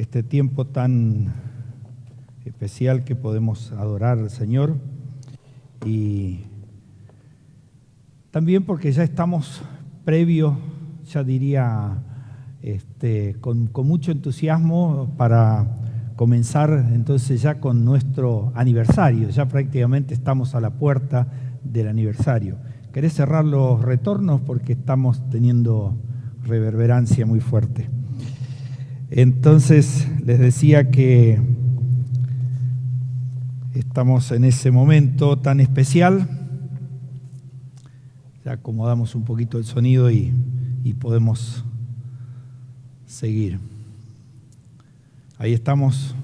este tiempo tan especial que podemos adorar al Señor, y también porque ya estamos previo, ya diría, con mucho entusiasmo para comenzar entonces ya con nuestro aniversario. Ya prácticamente estamos a la puerta del aniversario. ¿Querés cerrar los retornos? Porque estamos teniendo reverberancia muy fuerte. Entonces les decía que estamos en ese momento tan especial. Ya acomodamos un poquito el sonido y podemos seguir. Ahí estamos.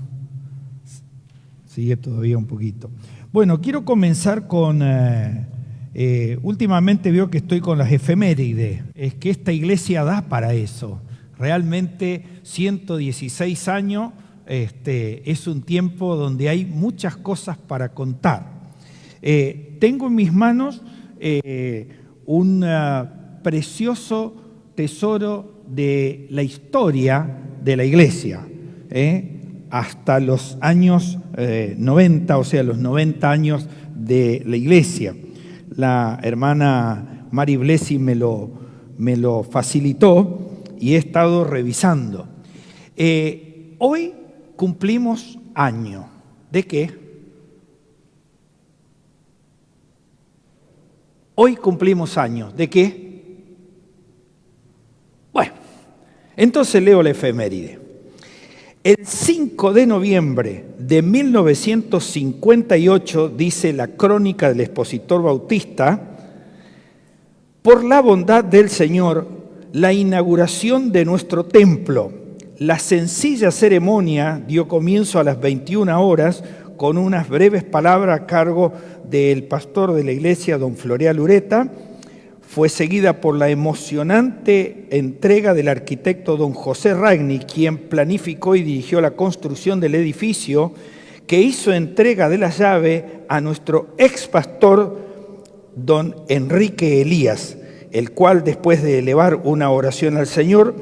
Sigue todavía un poquito. Bueno, quiero comenzar con... últimamente veo que estoy con las efemérides. Es que esta iglesia da para eso. Realmente 116 años es un tiempo donde hay muchas cosas para contar. Tengo en mis manos un precioso tesoro de la historia de la iglesia, hasta los años 90, o sea, los 90 años de la iglesia. La hermana Mari Blesi me lo facilitó y he estado revisando. Hoy cumplimos año. ¿De qué? Hoy cumplimos años. ¿De qué? Bueno, entonces leo la efeméride. El 5 de noviembre de 1958, dice la crónica del expositor bautista, por la bondad del Señor, la inauguración de nuestro templo. La sencilla ceremonia dio comienzo a las 21 horas con unas breves palabras a cargo del pastor de la iglesia, don Floreal Ureta. Fue seguida por la emocionante entrega del arquitecto don José Ragni, quien planificó y dirigió la construcción del edificio, que hizo entrega de la llave a nuestro ex pastor don Enrique Elías, el cual, después de elevar una oración al Señor,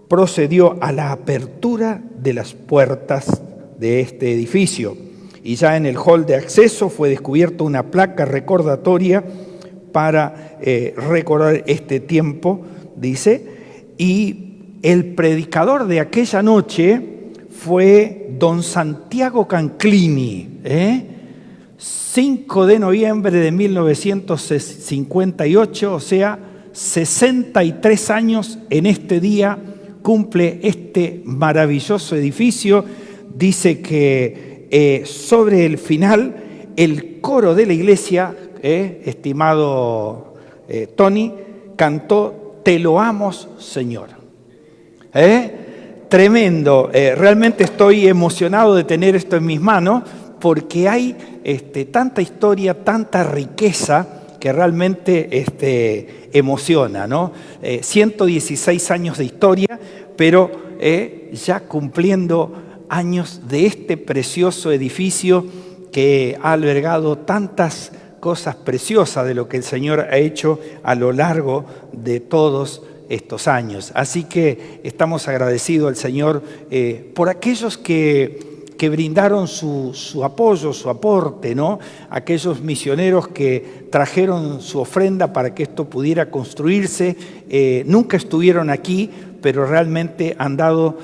procedió a la apertura de las puertas de este edificio. Y ya en el hall de acceso fue descubierta una placa recordatoria para recordar este tiempo, dice, y el predicador de aquella noche fue don Santiago Canclini, 5 de noviembre de 1958, o sea, 63 años en este día cumple este maravilloso edificio. Dice que sobre el final el coro de la iglesia, estimado Tony, cantó "Te lo amos, Señor". Tremendo. Realmente estoy emocionado de tener esto en mis manos porque hay tanta historia, tanta riqueza que realmente emociona, ¿no? 116 años de historia, pero ya cumpliendo años de este precioso edificio que ha albergado tantas cosas preciosas de lo que el Señor ha hecho a lo largo de todos estos años. Así que estamos agradecidos al Señor por aquellos que brindaron su apoyo, su aporte, ¿no? Aquellos misioneros que trajeron su ofrenda para que esto pudiera construirse. Nunca estuvieron aquí, pero realmente han dado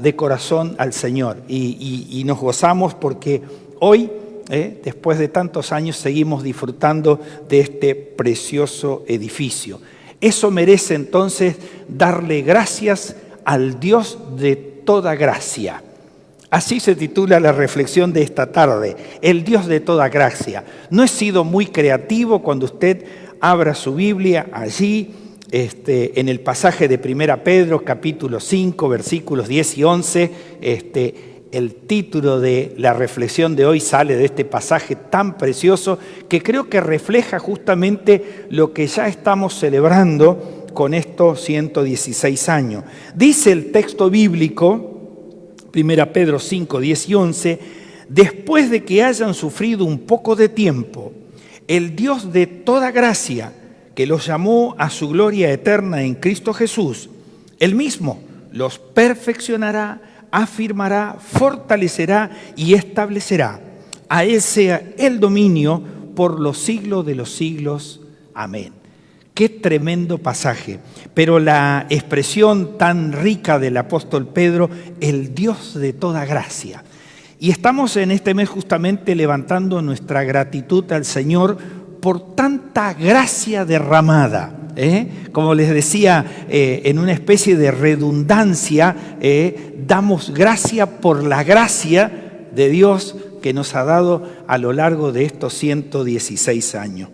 de corazón al Señor. Y nos gozamos porque hoy, después de tantos años, seguimos disfrutando de este precioso edificio. Eso merece entonces darle gracias al Dios de toda gracia. Así se titula la reflexión de esta tarde, el Dios de toda gracia. No he sido muy creativo cuando usted abra su Biblia allí, en el pasaje de 1 Pedro, capítulo 5, versículos 10 y 11, el título de la reflexión de hoy sale de este pasaje tan precioso que creo que refleja justamente lo que ya estamos celebrando con estos 116 años. Dice el texto bíblico, 1 Pedro 5, 10 y 11, después de que hayan sufrido un poco de tiempo, el Dios de toda gracia, que los llamó a su gloria eterna en Cristo Jesús, Él mismo los perfeccionará, afirmará, fortalecerá y establecerá. A Él sea el dominio por los siglos de los siglos. Amén. Qué tremendo pasaje. Pero la expresión tan rica del apóstol Pedro, el Dios de toda gracia. Y estamos en este mes justamente levantando nuestra gratitud al Señor por tanta gracia derramada. Como les decía, en una especie de redundancia, damos gracia por la gracia de Dios que nos ha dado a lo largo de estos 116 años.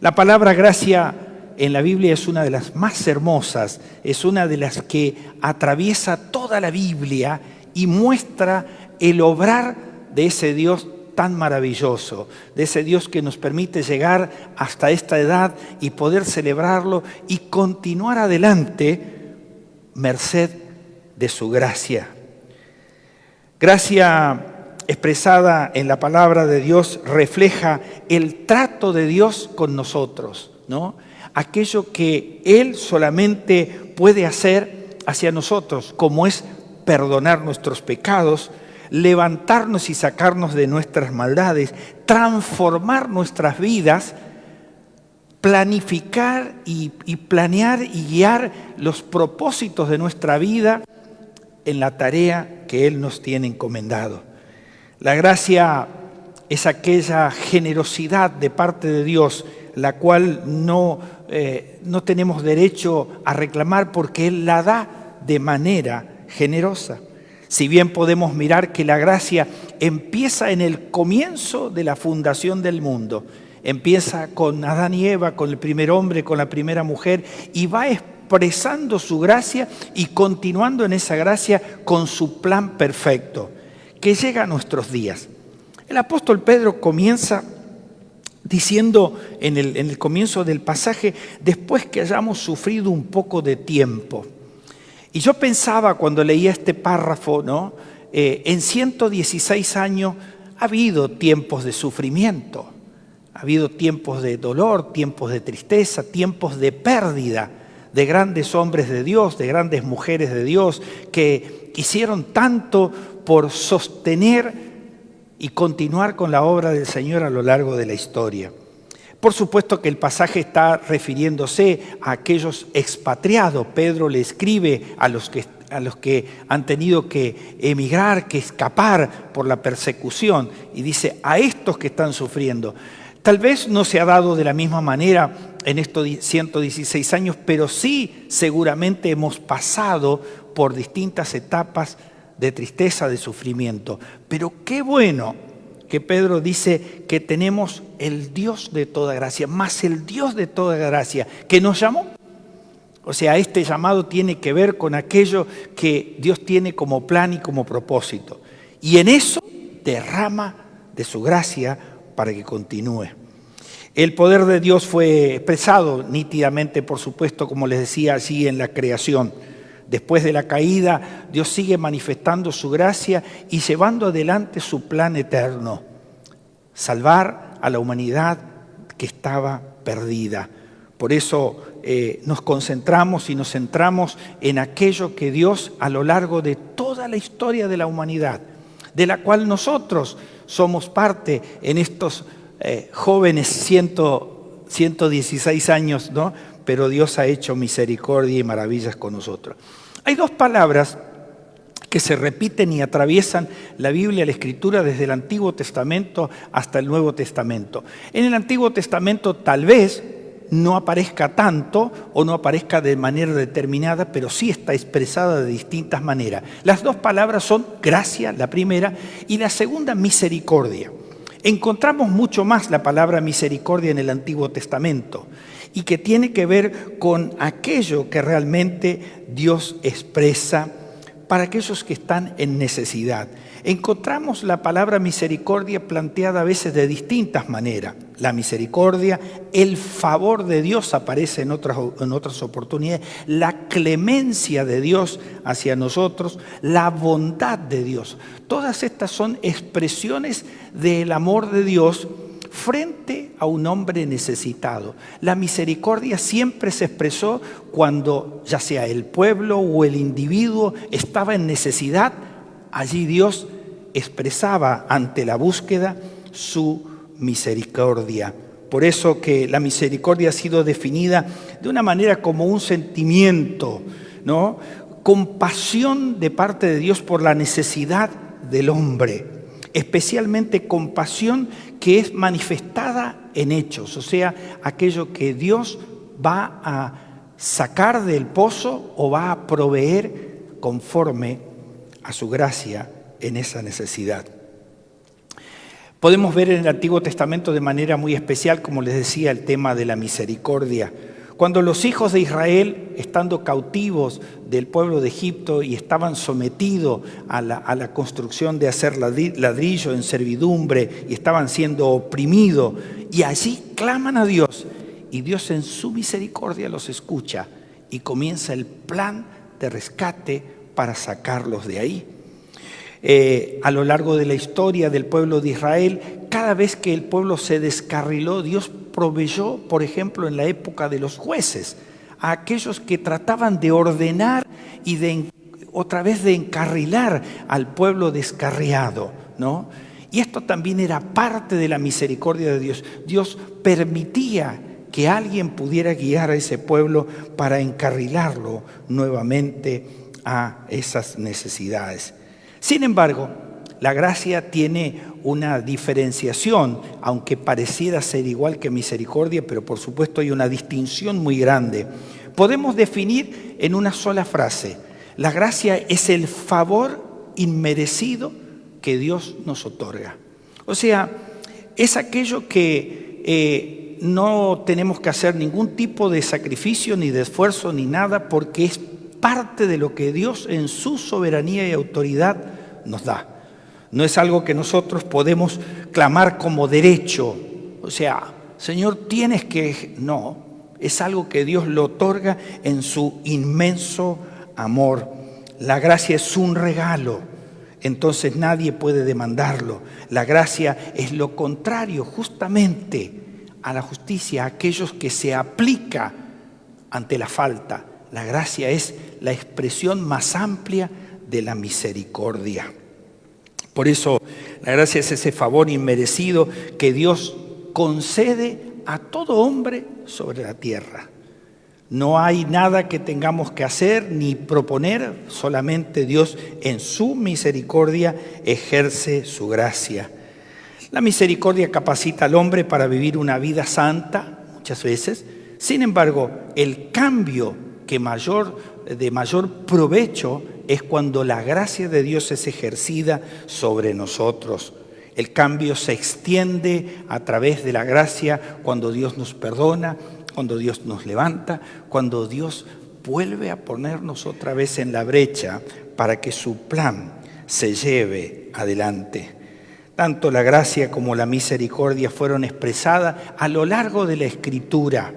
La palabra gracia en la Biblia es una de las más hermosas, es una de las que atraviesa toda la Biblia y muestra el obrar de ese Dios tan maravilloso, de ese Dios que nos permite llegar hasta esta edad y poder celebrarlo y continuar adelante, merced de su gracia. Gracia expresada en la palabra de Dios refleja el trato de Dios con nosotros, ¿no? Aquello que Él solamente puede hacer hacia nosotros, como es perdonar nuestros pecados, levantarnos y sacarnos de nuestras maldades, transformar nuestras vidas, planificar y planear y guiar los propósitos de nuestra vida en la tarea que Él nos tiene encomendado. La gracia es aquella generosidad de parte de Dios, la cual no tenemos derecho a reclamar porque Él la da de manera generosa. Si bien podemos mirar que la gracia empieza en el comienzo de la fundación del mundo, empieza con Adán y Eva, con el primer hombre, con la primera mujer, y va expresando su gracia y continuando en esa gracia con su plan perfecto, que llega a nuestros días. El apóstol Pedro comienza diciendo en el comienzo del pasaje, después que hayamos sufrido un poco de tiempo. Y yo pensaba cuando leía este párrafo, ¿no? En 116 años ha habido tiempos de sufrimiento, ha habido tiempos de dolor, tiempos de tristeza, tiempos de pérdida de grandes hombres de Dios, de grandes mujeres de Dios, que hicieron tanto por sostener y continuar con la obra del Señor a lo largo de la historia. Por supuesto que el pasaje está refiriéndose a aquellos expatriados. Pedro le escribe a los que han tenido que emigrar, que escapar por la persecución, y dice a estos que están sufriendo. Tal vez no se ha dado de la misma manera en estos 116 años, pero sí seguramente hemos pasado por distintas etapas de tristeza, de sufrimiento. Pero qué bueno que Pedro dice que tenemos el Dios de toda gracia, más el Dios de toda gracia, que nos llamó. O sea, este llamado tiene que ver con aquello que Dios tiene como plan y como propósito. Y en eso derrama de su gracia para que continúe. El poder de Dios fue expresado nítidamente, por supuesto, como les decía allí en la creación. Después de la caída, Dios sigue manifestando su gracia y llevando adelante su plan eterno. Salvar a la humanidad que estaba perdida. Por eso nos concentramos y nos centramos en aquello que Dios a lo largo de toda la historia de la humanidad, de la cual nosotros somos parte en estos jóvenes 116 años, ¿no? Pero Dios ha hecho misericordia y maravillas con nosotros. Hay dos palabras que se repiten y atraviesan la Biblia, la Escritura, desde el Antiguo Testamento hasta el Nuevo Testamento. En el Antiguo Testamento tal vez no aparezca tanto o no aparezca de manera determinada, pero sí está expresada de distintas maneras. Las dos palabras son gracia, la primera, y la segunda, misericordia. Encontramos mucho más la palabra misericordia en el Antiguo Testamento y que tiene que ver con aquello que realmente Dios expresa para aquellos que están en necesidad. Encontramos la palabra misericordia planteada a veces de distintas maneras. La misericordia, el favor de Dios aparece en otras oportunidades, la clemencia de Dios hacia nosotros, la bondad de Dios. Todas estas son expresiones del amor de Dios frente a un hombre necesitado. La misericordia siempre se expresó cuando ya sea el pueblo o el individuo estaba en necesidad allí Dios expresaba ante la búsqueda su misericordia. Por eso que la misericordia ha sido definida de una manera como un sentimiento, ¿no? Compasión de parte de Dios por la necesidad del hombre, especialmente compasión que es manifestada en hechos, o sea, aquello que Dios va a sacar del pozo o va a proveer conforme a su gracia en esa necesidad. Podemos ver en el Antiguo Testamento de manera muy especial, como les decía, el tema de la misericordia. Cuando los hijos de Israel, estando cautivos del pueblo de Egipto y estaban sometidos a la construcción de hacer ladrillo en servidumbre y estaban siendo oprimidos, y allí claman a Dios, y Dios en su misericordia los escucha y comienza el plan de rescate para sacarlos de ahí. A lo largo de la historia del pueblo de Israel, cada vez que el pueblo se descarriló, Dios proveyó, por ejemplo, en la época de los jueces, a aquellos que trataban de ordenar y otra vez de encarrilar al pueblo descarriado, ¿no? Y esto también era parte de la misericordia de Dios. Dios permitía que alguien pudiera guiar a ese pueblo para encarrilarlo nuevamente a esas necesidades. Sin embargo, la gracia tiene una diferenciación, aunque pareciera ser igual que misericordia, pero por supuesto hay una distinción muy grande. Podemos definir en una sola frase: la gracia es el favor inmerecido que Dios nos otorga. O sea, es aquello que no tenemos que hacer ningún tipo de sacrificio, ni de esfuerzo, ni nada, porque es parte de lo que Dios en su soberanía y autoridad nos da. No es algo que nosotros podemos clamar como derecho. O sea, Señor, tienes que... No, es algo que Dios lo otorga en su inmenso amor. La gracia es un regalo, entonces nadie puede demandarlo. La gracia es lo contrario justamente a la justicia, a aquellos que se aplica ante la falta. La gracia es la expresión más amplia de la misericordia. Por eso la gracia es ese favor inmerecido que Dios concede a todo hombre sobre la tierra. No hay nada que tengamos que hacer ni proponer, solamente Dios en su misericordia ejerce su gracia. La misericordia capacita al hombre para vivir una vida santa muchas veces. Sin embargo, el cambio de mayor provecho es cuando la gracia de Dios es ejercida sobre nosotros. El cambio se extiende a través de la gracia cuando Dios nos perdona, cuando Dios nos levanta, cuando Dios vuelve a ponernos otra vez en la brecha para que su plan se lleve adelante. Tanto la gracia como la misericordia fueron expresadas a lo largo de la Escritura.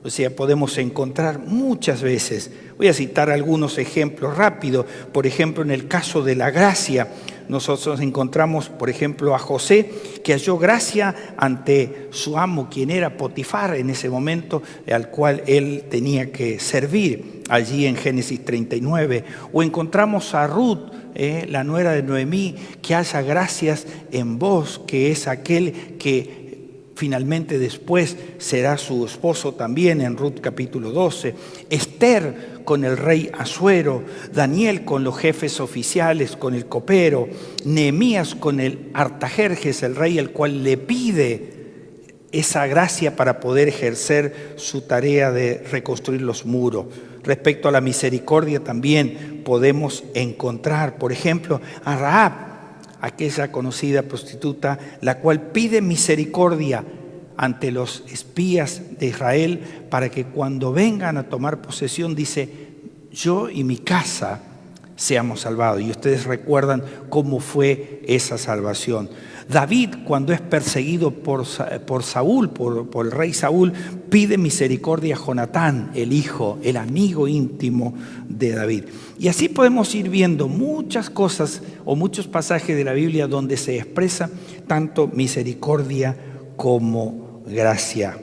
O sea, podemos encontrar muchas veces. Voy a citar algunos ejemplos rápidos. Por ejemplo, en el caso de la gracia, nosotros encontramos, por ejemplo, a José, que halló gracia ante su amo, quien era Potifar en ese momento, al cual él tenía que servir, allí en Génesis 39. O encontramos a Ruth, la nuera de Noemí, que halla gracias en vos, que es aquel que finalmente después será su esposo también en Ruth capítulo 12. Esther con el rey Asuero, Daniel con los jefes oficiales, con el copero, Nehemías con el Artajerjes, el rey, el cual le pide esa gracia para poder ejercer su tarea de reconstruir los muros. Respecto a la misericordia también podemos encontrar, por ejemplo, a Rahab, aquella conocida prostituta, la cual pide misericordia ante los espías de Israel para que cuando vengan a tomar posesión, dice, yo y mi casa seamos salvados. Y ustedes recuerdan cómo fue esa salvación. David, cuando es perseguido por Saúl, por el rey Saúl, pide misericordia a Jonatán, el hijo, el amigo íntimo de David. Y así podemos ir viendo muchas cosas o muchos pasajes de la Biblia donde se expresa tanto misericordia como gracia.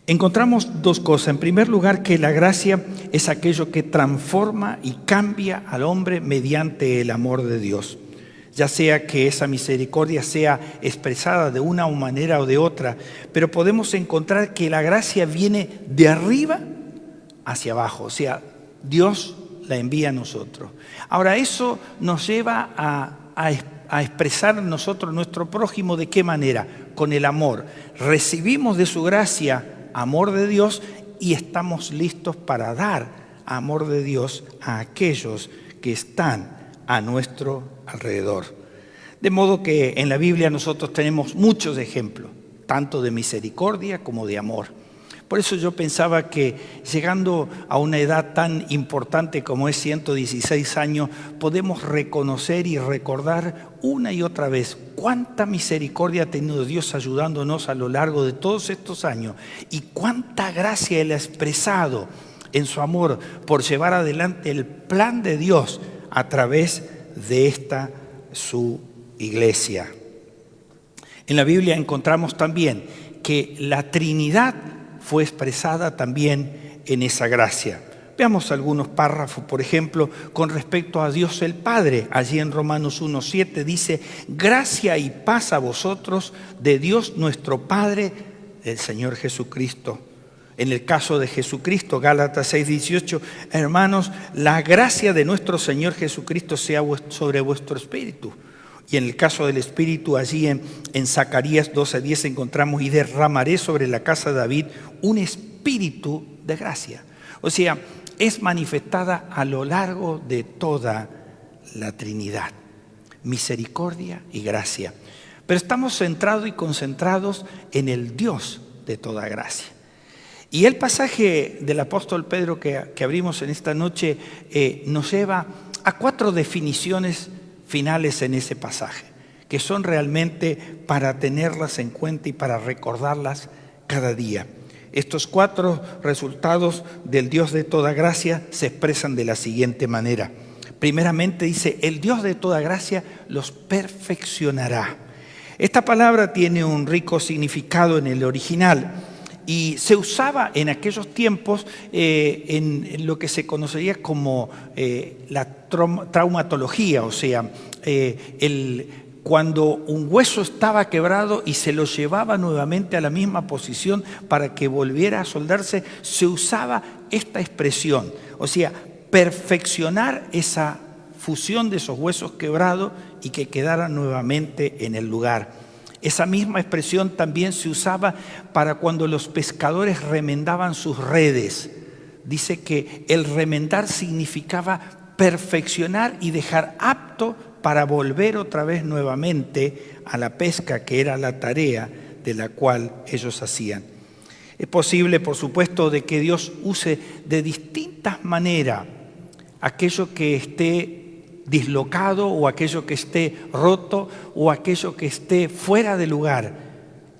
Encontramos dos cosas. En primer lugar, que la gracia es aquello que transforma y cambia al hombre mediante el amor de Dios. Ya sea que esa misericordia sea expresada de una manera o de otra, pero podemos encontrar que la gracia viene de arriba hacia abajo, o sea, Dios la envía a nosotros. Ahora, eso nos lleva a expresar en nosotros nuestro prójimo. ¿De qué manera? Con el amor. Recibimos de su gracia amor de Dios y estamos listos para dar amor de Dios a aquellos que están a nuestro alrededor. De modo que en la Biblia nosotros tenemos muchos ejemplos, tanto de misericordia como de amor. Por eso yo pensaba que llegando a una edad tan importante como es 116 años, podemos reconocer y recordar una y otra vez cuánta misericordia ha tenido Dios ayudándonos a lo largo de todos estos años y cuánta gracia Él ha expresado en su amor por llevar adelante el plan de Dios a través de esta su iglesia. En la Biblia encontramos también que la Trinidad fue expresada también en esa gracia. Veamos algunos párrafos, por ejemplo, con respecto a Dios el Padre. Allí en Romanos 1:7 dice: gracia y paz a vosotros de Dios nuestro Padre, del Señor Jesucristo. En el caso de Jesucristo, Gálatas 6:18, hermanos, la gracia de nuestro Señor Jesucristo sea sobre vuestro espíritu. Y en el caso del Espíritu, allí en Zacarías 12:10 encontramos: y derramaré sobre la casa de David un espíritu de gracia. O sea, es manifestada a lo largo de toda la Trinidad. Misericordia y gracia. Pero estamos centrados y concentrados en el Dios de toda gracia. Y el pasaje del apóstol Pedro que abrimos en esta noche nos lleva a 4 definiciones finales en ese pasaje, que son realmente para tenerlas en cuenta y para recordarlas cada día. Estos 4 resultados del Dios de toda gracia se expresan de la siguiente manera. Primeramente dice: el Dios de toda gracia los perfeccionará. Esta palabra tiene un rico significado en el original y se usaba en aquellos tiempos en lo que se conocería como la traumatología, o sea, cuando un hueso estaba quebrado y se lo llevaba nuevamente a la misma posición para que volviera a soldarse, se usaba esta expresión, o sea, perfeccionar esa fusión de esos huesos quebrados y que quedaran nuevamente en el lugar. Esa misma expresión también se usaba para cuando los pescadores remendaban sus redes. Dice que el remendar significaba perfeccionar y dejar apto para volver otra vez nuevamente a la pesca, que era la tarea de la cual ellos hacían. Es posible, por supuesto, de que Dios use de distintas maneras aquello que esté dislocado o aquello que esté roto o aquello que esté fuera de lugar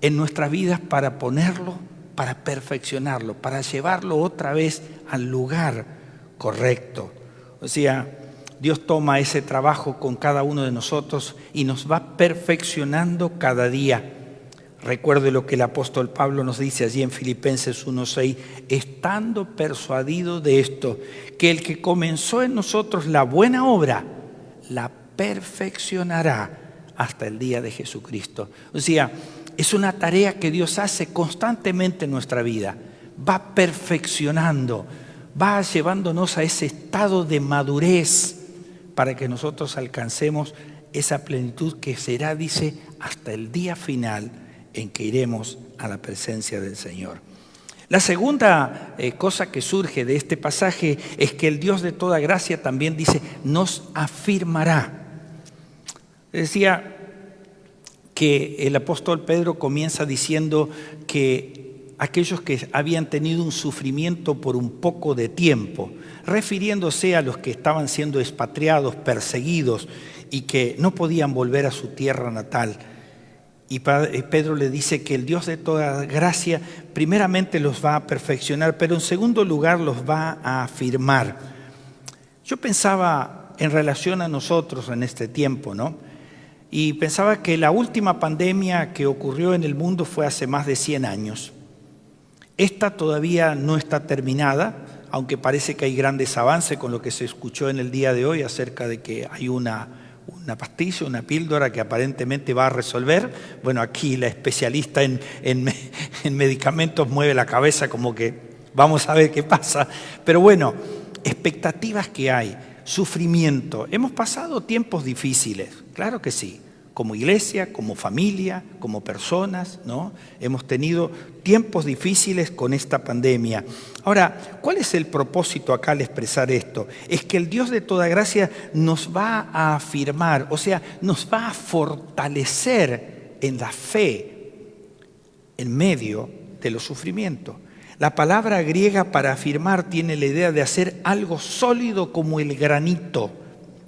en nuestras vidas para ponerlo, para perfeccionarlo, para llevarlo otra vez al lugar correcto. O sea, Dios toma ese trabajo con cada uno de nosotros y nos va perfeccionando cada día. Recuerde lo que el apóstol Pablo nos dice allí en Filipenses 1:6, estando persuadido de esto, que el que comenzó en nosotros la buena obra, la perfeccionará hasta el día de Jesucristo. O sea, es una tarea que Dios hace constantemente en nuestra vida. Va perfeccionando, va llevándonos a ese estado de madurez para que nosotros alcancemos esa plenitud que será, dice, hasta el día final en que iremos a la presencia del Señor. La segunda cosa que surge de este pasaje es que el Dios de toda gracia también dice, nos afirmará. Decía que el apóstol Pedro comienza diciendo que aquellos que habían tenido un sufrimiento por un poco de tiempo, refiriéndose a los que estaban siendo expatriados, perseguidos y que no podían volver a su tierra natal. Y Pedro le dice que el Dios de toda gracia primeramente los va a perfeccionar, pero en segundo lugar los va a afirmar. Yo pensaba en relación a nosotros en este tiempo, ¿no? Y pensaba que la última pandemia que ocurrió en el mundo fue hace más de 100 años. Esta todavía no está terminada, aunque parece que hay grandes avances con lo que se escuchó en el día de hoy acerca de que hay una pastilla, una píldora que aparentemente va a resolver. Bueno, aquí la especialista en medicamentos mueve la cabeza como que vamos a ver qué pasa. Pero bueno, expectativas que hay, sufrimiento. Hemos pasado tiempos difíciles, claro que sí. Como iglesia, como familia, como personas, ¿no? Hemos tenido tiempos difíciles con esta pandemia. Ahora, ¿cuál es el propósito acá al expresar esto? Es que el Dios de toda gracia nos va a afirmar, o sea, nos va a fortalecer en la fe en medio de los sufrimientos. La palabra griega para afirmar tiene la idea de hacer algo sólido como el granito,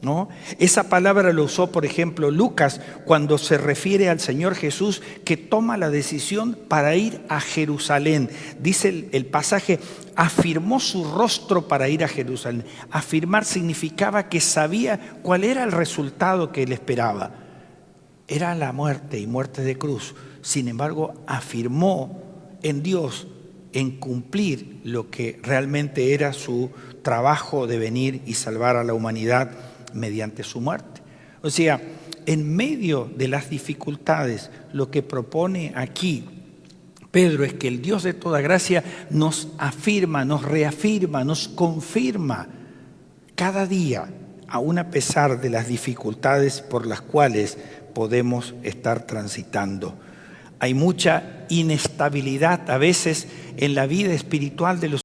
¿no? Esa palabra lo usó, por ejemplo, Lucas cuando se refiere al Señor Jesús que toma la decisión para ir a Jerusalén. Dice el pasaje, afirmó su rostro para ir a Jerusalén. Afirmar significaba que sabía cuál era el resultado que él esperaba. Era la muerte y muerte de cruz. Sin embargo, afirmó en Dios, en cumplir lo que realmente era su trabajo de venir y salvar a la humanidad mediante su muerte. O sea, en medio de las dificultades, lo que propone aquí Pedro es que el Dios de toda gracia nos afirma, nos reafirma, nos confirma cada día, aun a pesar de las dificultades por las cuales podemos estar transitando. Hay mucha inestabilidad a veces en la vida espiritual de los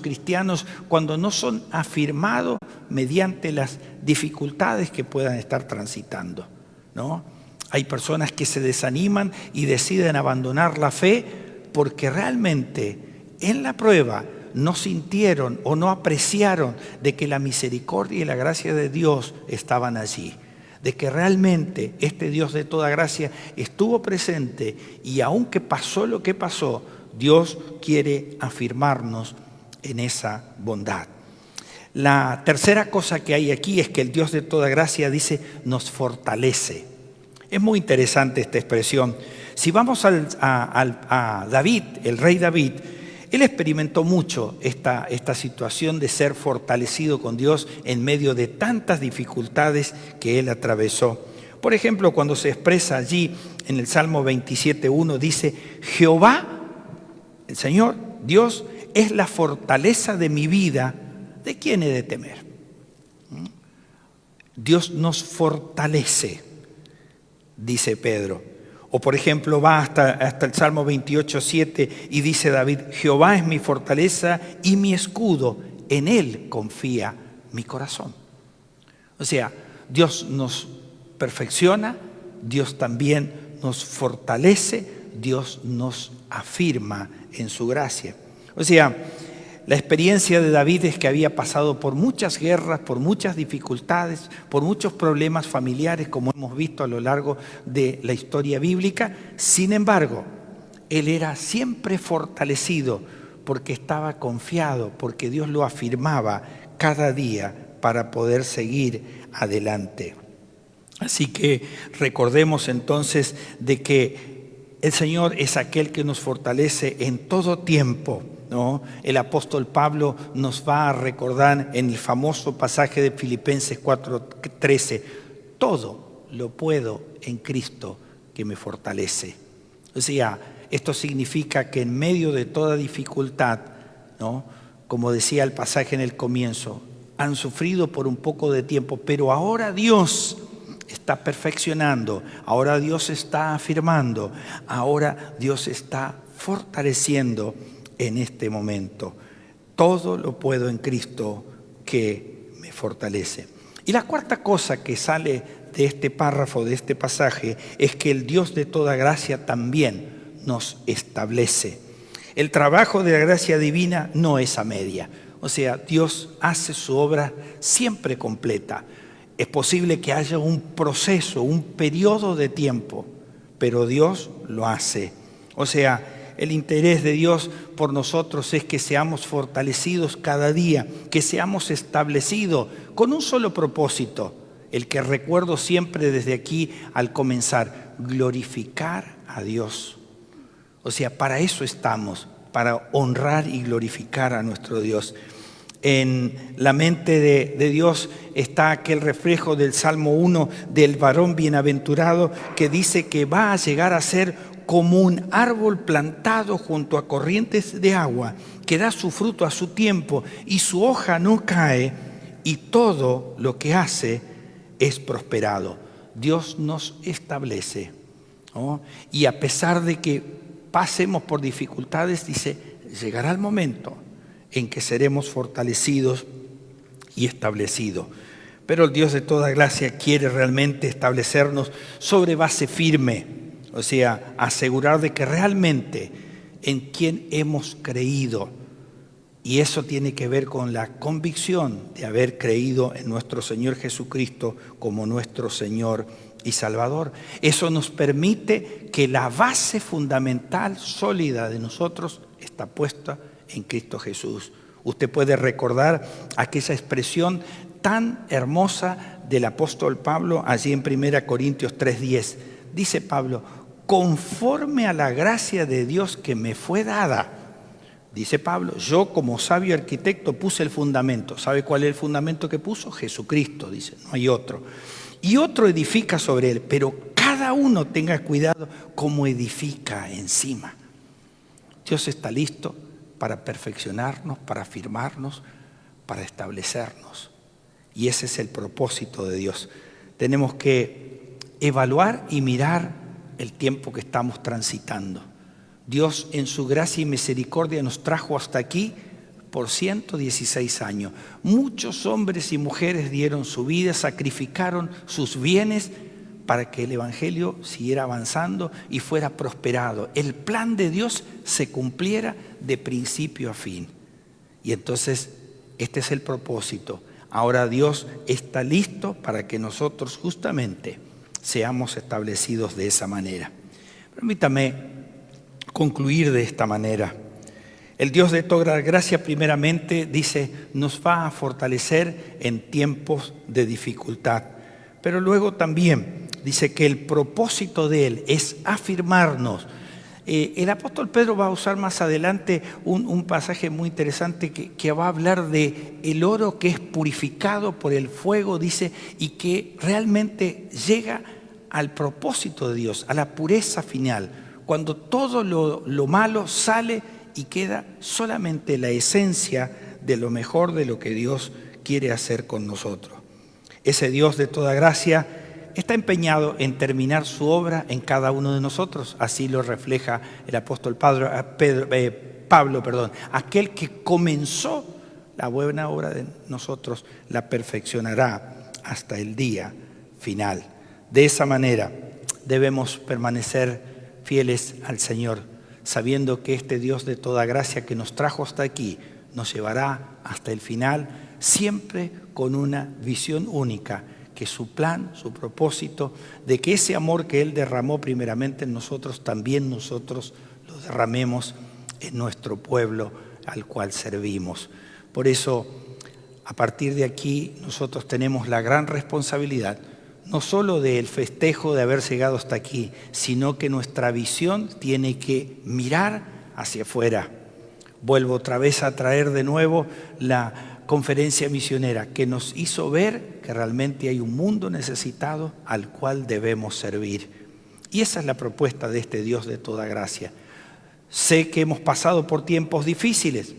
cristianos cuando no son afirmados mediante las dificultades que puedan estar transitando, ¿no? Hay personas que se desaniman y deciden abandonar la fe porque realmente en la prueba no sintieron o no apreciaron de que la misericordia y la gracia de Dios estaban allí, de que realmente este Dios de toda gracia estuvo presente y aunque pasó lo que pasó, Dios quiere afirmarnos en esa bondad. La tercera cosa que hay aquí es que el Dios de toda gracia dice, nos fortalece. Es muy interesante esta expresión. Si vamos a David, el rey David, él experimentó mucho esta situación de ser fortalecido con Dios en medio de tantas dificultades que él atravesó. Por ejemplo, cuando se expresa allí en el Salmo 27:1, dice, Jehová, el Señor, Dios, es la fortaleza de mi vida, ¿de quién he de temer? Dios nos fortalece, dice Pedro. O por ejemplo va hasta el Salmo 28:7 y dice David, Jehová es mi fortaleza y mi escudo, en él confía mi corazón. O sea, Dios nos perfecciona, Dios también nos fortalece, Dios nos afirma en su gracia. O sea, la experiencia de David es que había pasado por muchas guerras, por muchas dificultades, por muchos problemas familiares, como hemos visto a lo largo de la historia bíblica. Sin embargo, él era siempre fortalecido porque estaba confiado, porque Dios lo afirmaba cada día para poder seguir adelante. Así que recordemos entonces de que el Señor es aquel que nos fortalece en todo tiempo, ¿no? El apóstol Pablo nos va a recordar en el famoso pasaje de Filipenses 4:13, todo lo puedo en Cristo que me fortalece. O sea, esto significa que en medio de toda dificultad, ¿no? Como decía el pasaje en el comienzo, han sufrido por un poco de tiempo, pero ahora Dios está perfeccionando, ahora Dios está afirmando, ahora Dios está fortaleciendo en este momento. Todo lo puedo en Cristo que me fortalece. Y la cuarta cosa que sale de este párrafo, de este pasaje, es que el Dios de toda gracia también nos establece. El trabajo de la gracia divina no es a media. O sea, Dios hace su obra siempre completa. Es posible que haya un proceso, un periodo de tiempo, pero Dios lo hace. O sea, el interés de Dios por nosotros es que seamos fortalecidos cada día, que seamos establecidos con un solo propósito, el que recuerdo siempre desde aquí al comenzar, glorificar a Dios. O sea, para eso estamos, para honrar y glorificar a nuestro Dios. En la mente de Dios está aquel reflejo del Salmo 1 del varón bienaventurado que dice que va a llegar a ser como un árbol plantado junto a corrientes de agua, que da su fruto a su tiempo y su hoja no cae, y todo lo que hace es prosperado. Dios nos establece, ¿no? Y a pesar de que pasemos por dificultades, dice, llegará el momento en que seremos fortalecidos y establecidos. Pero el Dios de toda gracia quiere realmente establecernos sobre base firme, o sea, asegurar de que realmente en quien hemos creído. Y eso tiene que ver con la convicción de haber creído en nuestro Señor Jesucristo como nuestro Señor y Salvador. Eso nos permite que la base fundamental, sólida de nosotros, está puesta en Cristo Jesús. Usted puede recordar aquella expresión tan hermosa del apóstol Pablo allí en 1 Corintios 3:10. Dice Pablo, conforme a la gracia de Dios que me fue dada. Dice Pablo, yo como sabio arquitecto puse el fundamento. ¿Sabe cuál es el fundamento que puso? Jesucristo, dice, no hay otro. Y otro edifica sobre él, pero cada uno tenga cuidado cómo edifica encima. Dios está listo para perfeccionarnos, para afirmarnos, para establecernos. Y ese es el propósito de Dios. Tenemos que evaluar y mirar el tiempo que estamos transitando. Dios en su gracia y misericordia nos trajo hasta aquí por 116 años. Muchos hombres y mujeres dieron su vida, sacrificaron sus bienes para que el Evangelio siguiera avanzando y fuera prosperado. El plan de Dios se cumpliera de principio a fin. Y entonces este es el propósito. Ahora Dios está listo para que nosotros justamente seamos establecidos de esa manera. Permítame concluir de esta manera. El Dios de toda gracia primeramente dice, nos va a fortalecer en tiempos de dificultad. Pero luego también dice que el propósito de Él es afirmarnos. El apóstol Pedro va a usar más adelante un pasaje muy interesante que va a hablar de el oro que es purificado por el fuego, dice, y que realmente llega al propósito de Dios, a la pureza final, cuando todo lo malo sale y queda solamente la esencia de lo mejor de lo que Dios quiere hacer con nosotros. Ese Dios de toda gracia está empeñado en terminar su obra en cada uno de nosotros. Así lo refleja el apóstol Pablo, aquel que comenzó la buena obra de nosotros, la perfeccionará hasta el día final. De esa manera debemos permanecer fieles al Señor, sabiendo que este Dios de toda gracia que nos trajo hasta aquí, nos llevará hasta el final, siempre con una visión única, que su plan, su propósito, de que ese amor que Él derramó primeramente en nosotros, también nosotros lo derramemos en nuestro pueblo al cual servimos. Por eso, a partir de aquí, nosotros tenemos la gran responsabilidad, no solo del festejo de haber llegado hasta aquí, sino que nuestra visión tiene que mirar hacia afuera. Vuelvo otra vez a traer de nuevo la conferencia misionera que nos hizo ver que realmente hay un mundo necesitado al cual debemos servir. Y esa es la propuesta de este Dios de toda gracia. Sé que hemos pasado por tiempos difíciles,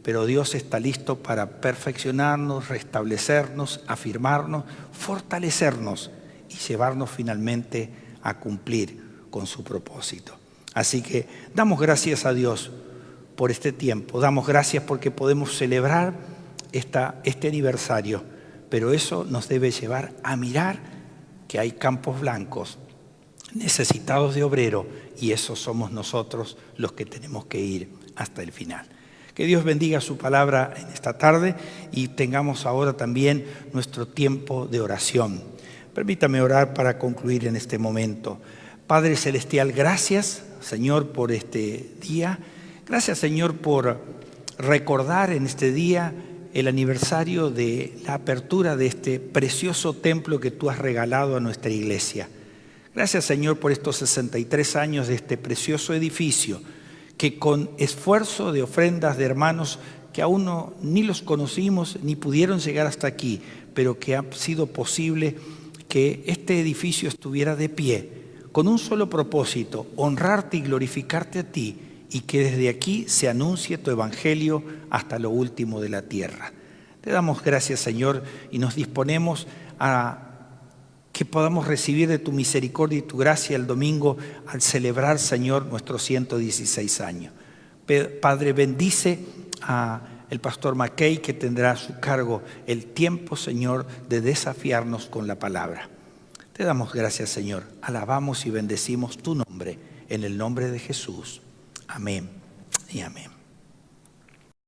pero Dios está listo para perfeccionarnos, restablecernos, afirmarnos, fortalecernos y llevarnos finalmente a cumplir con su propósito. Así que damos gracias a Dios por este tiempo, damos gracias porque podemos celebrar este aniversario, pero eso nos debe llevar a mirar que hay campos blancos necesitados de obrero y esos somos nosotros los que tenemos que ir hasta el final. Que Dios bendiga su palabra en esta tarde y tengamos ahora también nuestro tiempo de oración. Permítame orar para concluir en este momento. Padre Celestial, gracias, Señor, por este día. Gracias, Señor, por recordar en este día el aniversario de la apertura de este precioso templo que tú has regalado a nuestra iglesia. Gracias, Señor, por estos 63 años de este precioso edificio que con esfuerzo de ofrendas de hermanos que aún ni los conocimos ni pudieron llegar hasta aquí, pero que ha sido posible que este edificio estuviera de pie, con un solo propósito: honrarte y glorificarte a ti, y que desde aquí se anuncie tu evangelio hasta lo último de la tierra. Te damos gracias, Señor, y nos disponemos a que podamos recibir de tu misericordia y tu gracia el domingo al celebrar, Señor, nuestros 116 años. Padre, bendice a el pastor Mackey, que tendrá a su cargo el tiempo, Señor, de desafiarnos con la palabra. Te damos gracias, Señor. Alabamos y bendecimos tu nombre, en el nombre de Jesús. Amén y amén.